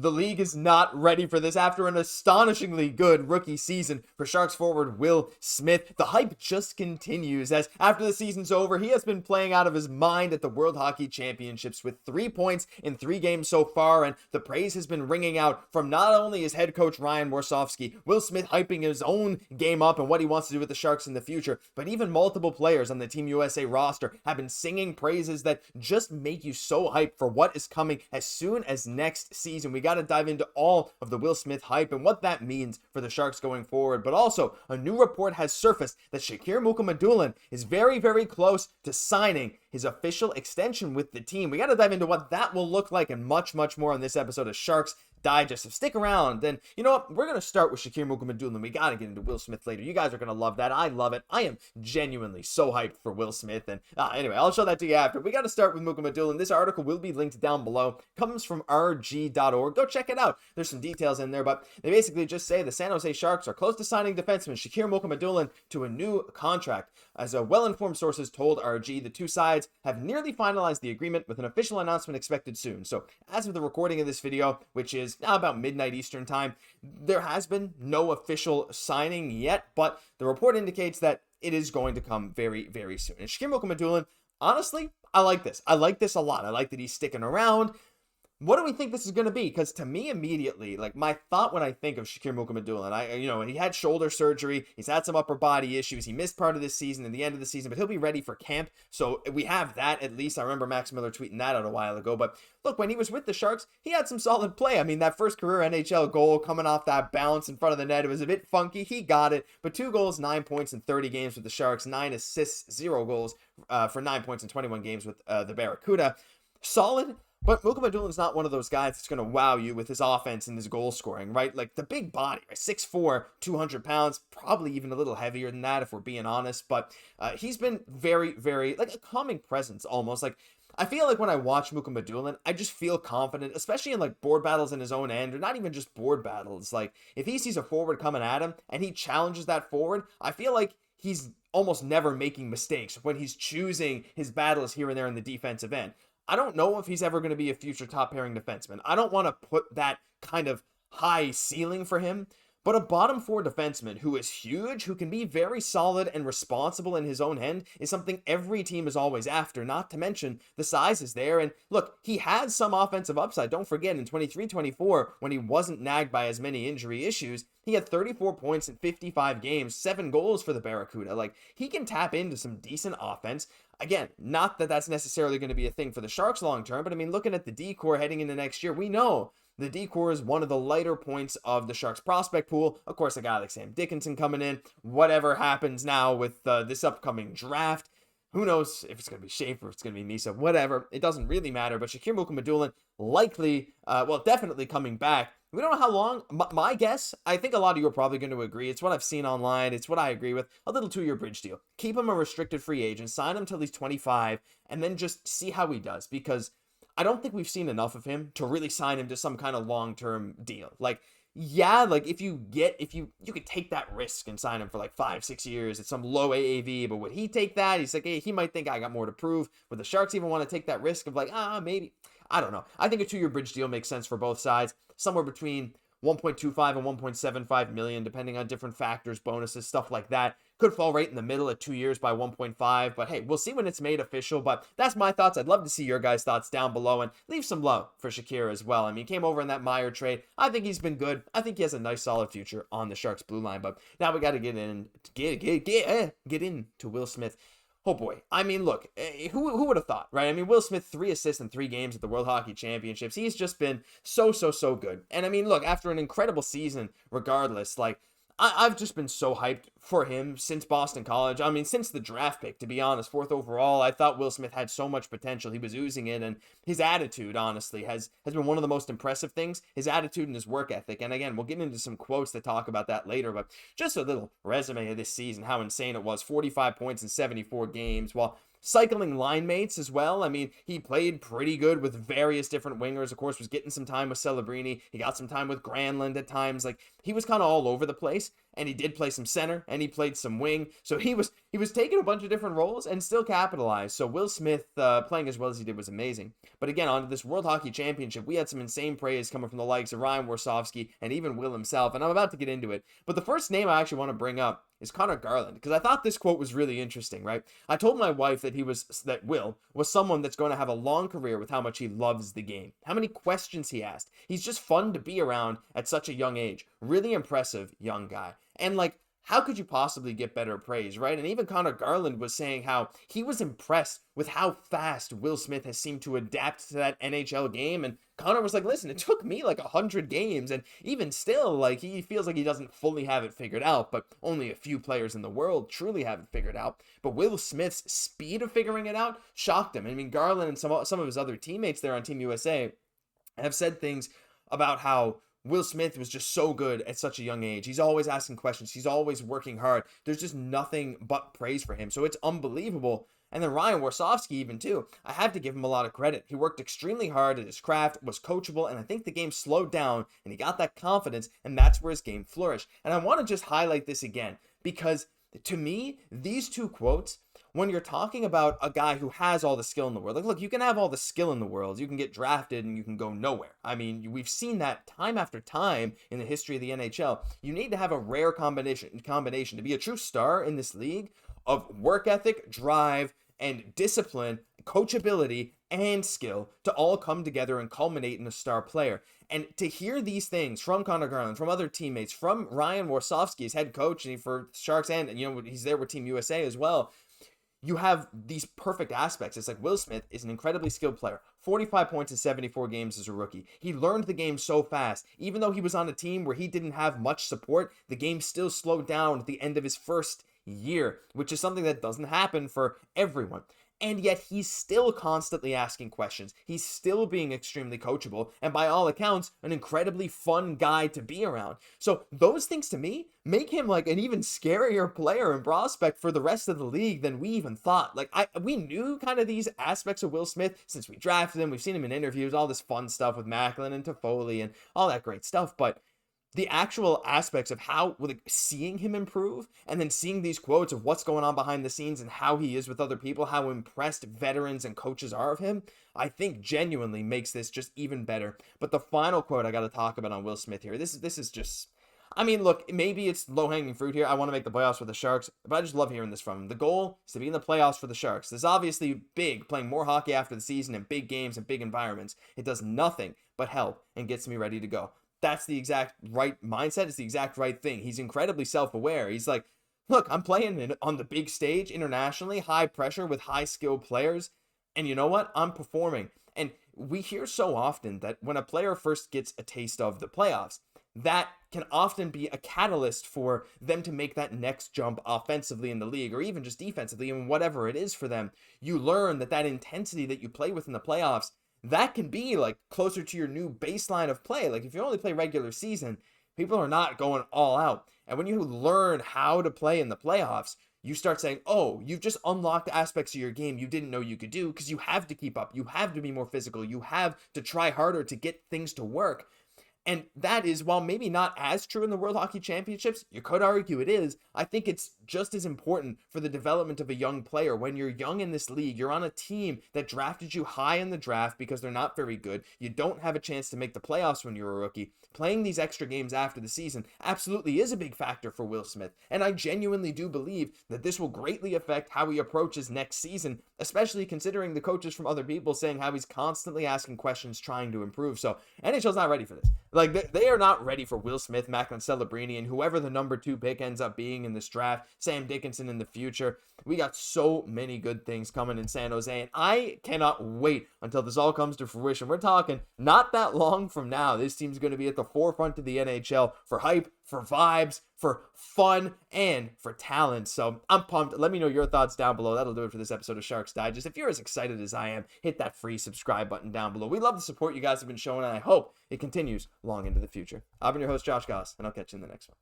The league is not ready for this after an astonishingly good rookie season for Sharks forward Will Smith. The hype just continues as after the season's over, he has been playing out of his mind at the World Hockey Championships with 3 points in 3 games so far, and the praise has been ringing out from not only his head coach Ryan Warsofsky, Will Smith hyping his own game up and what he wants to do with the Sharks in the future, but even multiple players on the Team USA roster have been singing praises that just make you so hyped for what is coming as soon as next season. We got to dive into all of the Will Smith hype and what that means for the Sharks going forward. But also, a new report has surfaced that Shakir mukhamudullin is very, very close to signing his official extension with the team. We got to dive into what that will look like and much, much more on this episode of Sharks Digest. So stick around. Then, you know what? We're going to start with Shakir mukhamudullin. We got to get into Will Smith later. You guys are going to love that. I love it. I am genuinely so hyped for Will Smith. And anyway, I'll show that to you after. We got to start with mukhamudullin. This article will be linked down below. Comes from rg.org. Go check it out. There's some details in there, but they basically just say the San Jose Sharks are close to signing defenseman Shakir mukhamudullin to a new contract. As a well-informed sources told RG, the two sides have nearly finalized the agreement with an official announcement expected soon. So as of the recording of this video, which is now about midnight Eastern time, there has been no official signing yet, but the report indicates that it is going to come very, very soon. And Shakir mukhamudullin, honestly, I like this. I like this a lot. I like that he's sticking around. What do we think this is going to be? Because to me, immediately, like my thought when I think of Shakir mukhamudullin, he had shoulder surgery. He's had some upper body issues. He missed part of this season and the end of the season, but he'll be ready for camp. So we have that at least. I remember Max Miller tweeting that out a while ago. But look, when he was with the Sharks, he had some solid play. I mean, that first career NHL goal coming off that bounce in front of the net, it was a bit funky. He got it. But 2 goals, 9 points in 30 games with the Sharks, 9 assists, 0 goals for 9 points in 21 games with the Barracuda. Solid. But mukhamudullin's not one of those guys that's going to wow you with his offense and his goal scoring, right? Like the big body, right? 6'4", 200 pounds, probably even a little heavier than that if we're being honest. But he's been very, very, like a calming presence almost. Like I feel like when I watch mukhamudullin, I just feel confident, especially in like board battles in his own end, or not even just board battles. Like if he sees a forward coming at him and he challenges that forward, I feel like he's almost never making mistakes when he's choosing his battles here and there in the defensive end. I don't know if he's ever going to be a future top pairing defenseman. I don't want to put that kind of high ceiling for him, but a bottom 4 defenseman who is huge, who can be very solid and responsible in his own end is something every team is always after, not to mention the size is there. And look, he had some offensive upside. Don't forget in 23-24, when he wasn't nagged by as many injury issues, he had 34 points in 55 games, 7 goals for the Barracuda. Like he can tap into some decent offense. Again, not that that's necessarily going to be a thing for the Sharks long term, but I mean, looking at the D-core heading into next year, we know the D-core is one of the lighter points of the Sharks prospect pool. Of course, a guy like Sam Dickinson coming in, whatever happens now with this upcoming draft, who knows if it's going to be Schaefer, if it's going to be Misa, whatever. It doesn't really matter, but Shakir mukhamudullin likely, definitely coming back. We don't know how long. My guess, I think a lot of you are probably going to agree. It's what I've seen online. It's what I agree with. A little 2-year bridge deal. Keep him a restricted free agent. Sign him till he's 25 and then just see how he does, because I don't think we've seen enough of him to really sign him to some kind of long-term deal. Like, yeah, like if you could take that risk and sign him for like 5-6 years at some low AAV, but would he take that? He's like, hey, he might think I got more to prove. Would the Sharks even want to take that risk of like, maybe? I don't know. I think a 2-year bridge deal makes sense for both sides. Somewhere between 1.25 and 1.75 million, depending on different factors, bonuses, stuff like that. Could fall right in the middle at 2 years by 1.5, but hey, we'll see when it's made official. But that's my thoughts. I'd love to see your guys' thoughts down below, and leave some love for Shakir as well. I mean, he came over in that Meyer trade. I think he's been good. I think he has a nice, solid future on the Sharks blue line. But now we got to get into Will Smith. Oh boy. I mean, look, who would have thought, right? I mean, Will Smith, 3 assists in 3 games at the World Hockey Championships. He's just been so good. And I mean, look, after an incredible season, regardless, like, I've just been so hyped for him since Boston College. I mean, since the draft pick, to be honest, 4th overall, I thought Will Smith had so much potential. He was oozing it, and his attitude, honestly, has been one of the most impressive things. His attitude and his work ethic. And again, we'll get into some quotes that talk about that later, but just a little resume of this season, how insane it was. 45 points in 74 games, while cycling line mates as well. I mean, he played pretty good with various different wingers. Of course, was getting some time with Celebrini. He got some time with Granlund at times. Like, he was kind of all over the place, and he did play some center, and he played some wing. So he was taking a bunch of different roles and still capitalized. So Will Smith playing as well as he did was amazing. But again, on to this World Hockey Championship, we had some insane praise coming from the likes of Ryan Warsofsky and even Will himself, and I'm about to get into it. But the first name I actually want to bring up is Connor Garland, because I thought this quote was really interesting, right? I told my wife that Will was someone that's going to have a long career with how much he loves the game, how many questions he asked. He's just fun to be around at such a young age. Really impressive young guy. And like, how could you possibly get better praise, right? And even Connor Garland was saying how he was impressed with how fast Will Smith has seemed to adapt to that NHL game. And Connor was like, listen, it took me like 100 games. And even still, like, he feels like he doesn't fully have it figured out, but only a few players in the world truly have it figured out. But Will Smith's speed of figuring it out shocked him. I mean, Garland and some of his other teammates there on Team USA have said things about how Will Smith was just so good at such a young age. He's always asking questions. He's always working hard. There's just nothing but praise for him. So it's unbelievable. And then Ryan Warsofsky even too. I have to give him a lot of credit. He worked extremely hard at his craft, was coachable, and I think the game slowed down and he got that confidence, and that's where his game flourished. And I want to just highlight this again because to me, these two quotes, when you're talking about a guy who has all the skill in the world, like, look, you can have all the skill in the world, you can get drafted and you can go nowhere. I mean, we've seen that time after time in the history of the NHL. You need to have a rare combination to be a true star in this league of work ethic, drive, and discipline, coachability, and skill to all come together and culminate in a star player. And to hear these things from Connor Garland, from other teammates, from Ryan Warsofsky, his head coach, and for Sharks, and he's there with Team USA as well. You have these perfect aspects. It's like Will Smith is an incredibly skilled player. 45 points in 74 games as a rookie. He learned the game so fast. Even though he was on a team where he didn't have much support, the game still slowed down at the end of his first year, which is something that doesn't happen for everyone. And yet he's still constantly asking questions. He's still being extremely coachable, and by all accounts, an incredibly fun guy to be around. So those things to me make him like an even scarier player and prospect for the rest of the league than we even thought. Like, we knew kind of these aspects of Will Smith since we drafted him. We've seen him in interviews, all this fun stuff with Macklin and Toffoli and all that great stuff, but the actual aspects of how, like, seeing him improve and then seeing these quotes of what's going on behind the scenes and how he is with other people, how impressed veterans and coaches are of him, I think genuinely makes this just even better. But the final quote I got to talk about on Will Smith here, this is just, I mean, look, maybe it's low-hanging fruit here. I want to make the playoffs for the Sharks, but I just love hearing this from him. The goal is to be in the playoffs for the Sharks. This is obviously big, playing more hockey after the season in big games and big environments. It does nothing but help and gets me ready to go. That's the exact right mindset. It's the exact right thing. He's incredibly self-aware. He's like, look, I'm playing on the big stage internationally, high pressure with high skilled players. And you know what? I'm performing. And we hear so often that when a player first gets a taste of the playoffs, that can often be a catalyst for them to make that next jump offensively in the league or even just defensively and whatever it is for them. You learn that intensity that you play with in the playoffs, that can be like closer to your new baseline of play. Like if you only play regular season, people are not going all out. And when you learn how to play in the playoffs, you start saying, oh, you've just unlocked aspects of your game you didn't know you could do because you have to keep up. You have to be more physical. You have to try harder to get things to work. And that is, while maybe not as true in the World Hockey Championships, you could argue it is, I think it's just as important for the development of a young player. When you're young in this league, you're on a team that drafted you high in the draft because they're not very good. You don't have a chance to make the playoffs when you're a rookie. Playing these extra games after the season absolutely is a big factor for Will Smith. And I genuinely do believe that this will greatly affect how he approaches next season, especially considering the coaches from other people saying how he's constantly asking questions, trying to improve. So NHL's not ready for this. Like, they are not ready for Will Smith, Macklin Celebrini, and whoever the number 2 pick ends up being in this draft, Sam Dickinson in the future. We got so many good things coming in San Jose, and I cannot wait until this all comes to fruition. We're talking not that long from now. This team's going to be at the forefront of the NHL for hype, for vibes, for fun, and for talent. So I'm pumped. Let me know your thoughts down below. That'll do it for this episode of Sharks Digest. If you're as excited as I am, hit that free subscribe button down below. We love the support you guys have been showing, and I hope it continues long into the future. I've been your host, Josh Gosse, and I'll catch you in the next one.